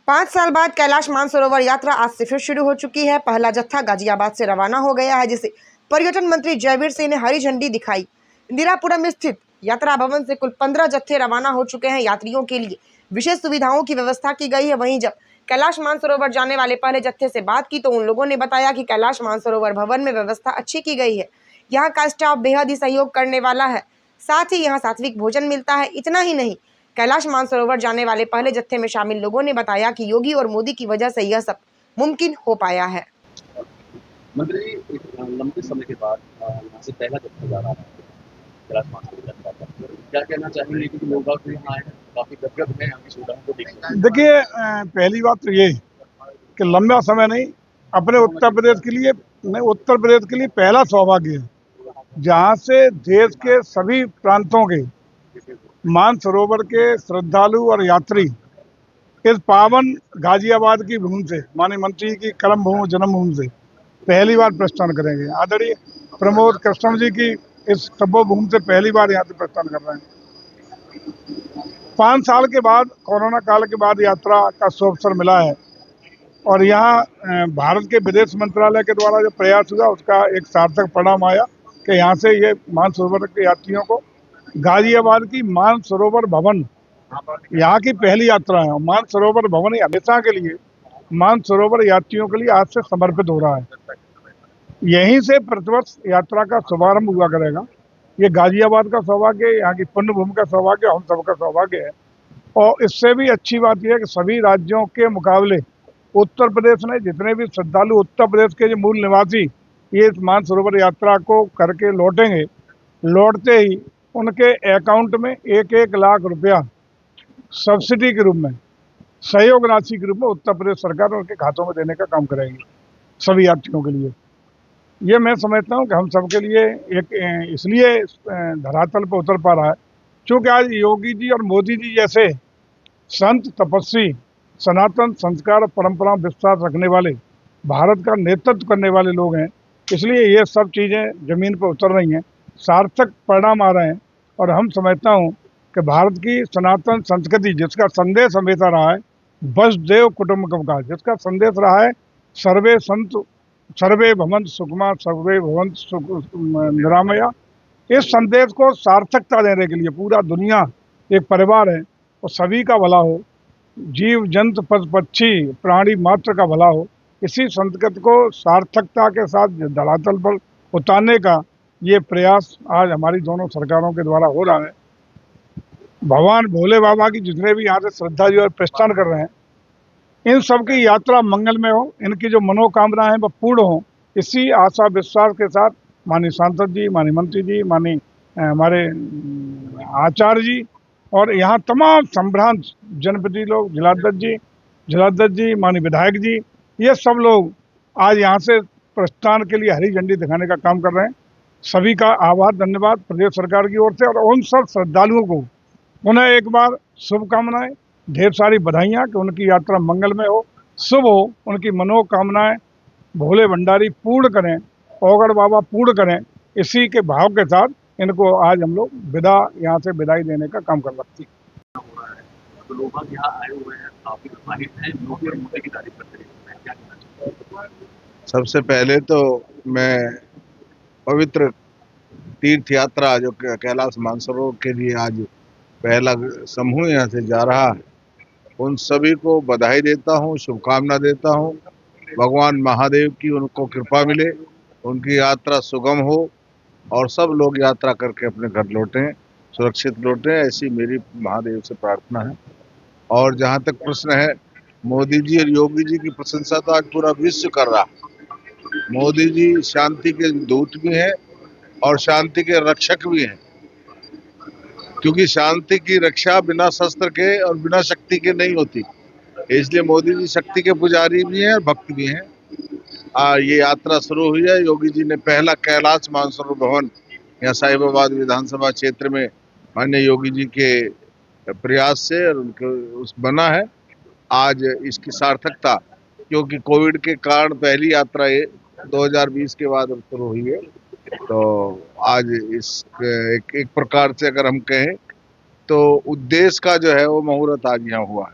5 साल बाद कैलाश मानसरोवर यात्रा आज से फिर शुरू हो चुकी है। पहला जत्था गाजियाबाद से रवाना हो गया है, जिसे पर्यटन मंत्री जयवीर सिंह ने हरी झंडी दिखाई। इंदिरापुरम स्थित यात्रा भवन से कुल 15 जत्थे रवाना हो चुके हैं। यात्रियों के लिए विशेष सुविधाओं की व्यवस्था की गई है। वहीं जब कैलाश मानसरोवर जाने वाले पहले जत्थे से बात की तो उन लोगों ने बताया कि कैलाश मानसरोवर भवन में व्यवस्था अच्छी की गई है। यहाँ का स्टाफ बेहद ही सहयोग करने वाला है, साथ ही यहाँ सात्विक भोजन मिलता है। इतना ही नहीं, कैलाश मानसरोवर जाने वाले पहले जत्थे में शामिल लोगों ने बताया कि योगी और मोदी की वजह से यह सब मुमकिन हो पाया है। मंत्री जी, एक लंबे समय के बाद यहाँ से पहला जत्था जा रहा है कैलाश मानसरोवर यात्रा का। क्या कहना चाहेंगे कि लोग बाग भी यहाँ आए हैं, काफी गदगद हैं यहाँ की सुविधाओं को देखकर? देखिए, पहली बात तो ये कि लंबा समय नहीं, अपने उत्तर प्रदेश के लिए पहला सौभाग्य है जहाँ से देश के सभी प्रांतों के मानसरोवर के श्रद्धालु और यात्री इस पावन गाजियाबाद की भूमि से, माननीय मंत्री की कर्म भूमि जन्मभूमि से पहली बार प्रस्थान करेंगे। आदरणीय प्रमोद कृष्ण जी की इस तपोभूमि से पहली बार यहाँ से प्रस्थान कर रहे हैं। 5 साल के बाद, कोरोना काल के बाद यात्रा का अवसर मिला है और यहाँ भारत के विदेश मंत्रालय के द्वारा जो प्रयास हुआ उसका एक सार्थक परिणाम आया कि यहाँ से ये मानसरोवर के यात्रियों को गाजियाबाद की मानसरोवर भवन यहाँ की पहली यात्रा है। मानसरोवर भवन हमेशा के लिए मानसरोवर यात्रियों के लिए आज से समर्पित हो रहा है। यहीं से प्रतिवर्ष यात्रा का शुभारंभ हुआ करेगा। ये गाजियाबाद का सौभाग्य है, यहाँ की पुण्य भूमि का सौभाग्य, हम सबका सौभाग्य है। और इससे भी अच्छी बात यह है कि सभी राज्यों के मुकाबले उत्तर प्रदेश ने जितने भी श्रद्धालु उत्तर प्रदेश के जो मूल निवासी ये मानसरोवर यात्रा को करके लौटेंगे, लौटते ही उनके अकाउंट में 1-1 लाख रुपया सब्सिडी के रूप में, सहयोग राशि के रूप में उत्तर प्रदेश सरकार उनके खातों में देने का काम करेगी सभी यात्रियों के लिए। ये मैं समझता हूँ कि हम सबके लिए एक इसलिए धरातल पर उतर पा रहा है क्योंकि आज योगी जी और मोदी जी जैसे संत तपस्वी, सनातन संस्कार और परंपरा विश्वास रखने वाले, भारत का नेतृत्व करने वाले लोग हैं। इसलिए ये सब चीज़ें जमीन पर उतर रही हैं, सार्थक परिणाम आ रहे हैं। और हम समझता हूँ कि भारत की सनातन संस्कृति जिसका संदेश हमेशा रहा है वसुधैव कुटुंबकम, जिसका संदेश रहा है सर्वे संत सर्वे भवन्तु सुखिनः सर्वे भवन्तु निरामया, इस संदेश को सार्थकता देने के लिए पूरा दुनिया एक परिवार है और सभी का भला हो, जीव जंतु पशु पक्षी प्राणी मात्र का भला हो, इसी संस्कृति को सार्थकता के साथ धरातल पर उतारने का ये प्रयास आज हमारी दोनों सरकारों के द्वारा हो रहा है। भगवान भोले बाबा की जितने भी यहाँ से श्रद्धा जो है प्रस्थान कर रहे हैं, इन सब की यात्रा मंगलमय हो, इनकी जो मनोकामनाएं हैं वह पूर्ण हो, इसी आशा विश्वास के साथ माननीय सांसद जी, माननीय मंत्री जी, माननीय हमारे आचार्य जी और यहाँ तमाम संभ्रांत जनप्रतिनिधि लोग, जिलाध्यक्ष जी, माननीय विधायक जी, ये सब लोग आज यहाँ से प्रस्थान के लिए हरी झंडी दिखाने का काम कर रहे हैं। सभी का आभार, धन्यवाद प्रदेश सरकार की ओर से और उन सब श्रद्धालुओं को पुनः एक बार शुभकामनाएं, ढेर सारी बधाइयाँ कि उनकी यात्रा मंगलमय हो, शुभ हो, उनकी मनोकामनाएं भोले भंडारी पूर्ण करें, ओगड़ बाबा पूर्ण करें। इसी के भाव के साथ इनको आज हम लोग यहाँ से विदाई देने का काम कर सकते हैं। तो लोग बाग यहाँ आए हुए हैं, काफी उत्साहित हैं, योगी और मोदी की तारीफ करते हैं, क्या कहना चाहिए? सबसे पहले तो मैं पवित्र तीर्थ यात्रा जो कैलाश मानसरोवर के लिए आज पहला समूह यहाँ से जा रहा है, उन सभी को बधाई देता हूँ, शुभकामना देता हूँ। भगवान महादेव की उनको कृपा मिले, उनकी यात्रा सुगम हो और सब लोग यात्रा करके अपने घर लौटें, सुरक्षित लौटें, ऐसी मेरी महादेव से प्रार्थना है। और जहाँ तक प्रश्न है मोदी जी और योगी जी की प्रशंसा तो आज पूरा विश्व कर रहा है। मोदी जी शांति के दूत भी हैं और शांति के रक्षक भी हैं, क्योंकि शांति की रक्षा बिना शस्त्र के और बिना शक्ति के नहीं होती। इसलिए मोदी जी शक्ति के पुजारी भी हैं और भक्त भी हैं। ये यात्रा शुरू हुई है। योगी जी ने पहला कैलाश मानसरोवर भवन यहाँ साहिबाबाद विधानसभा क्षेत्र में माननीय योगी जी के प्रयास से और उनके उस बना है। आज इसकी सार्थकता, क्योंकि कोविड के कारण पहली यात्रा ये 2020 के बाद शुरू हुई है, तो आज इस एक प्रकार से अगर हम कहें तो उद्देश्य का जो है वो मुहूर्त आज यहाँ हुआ है।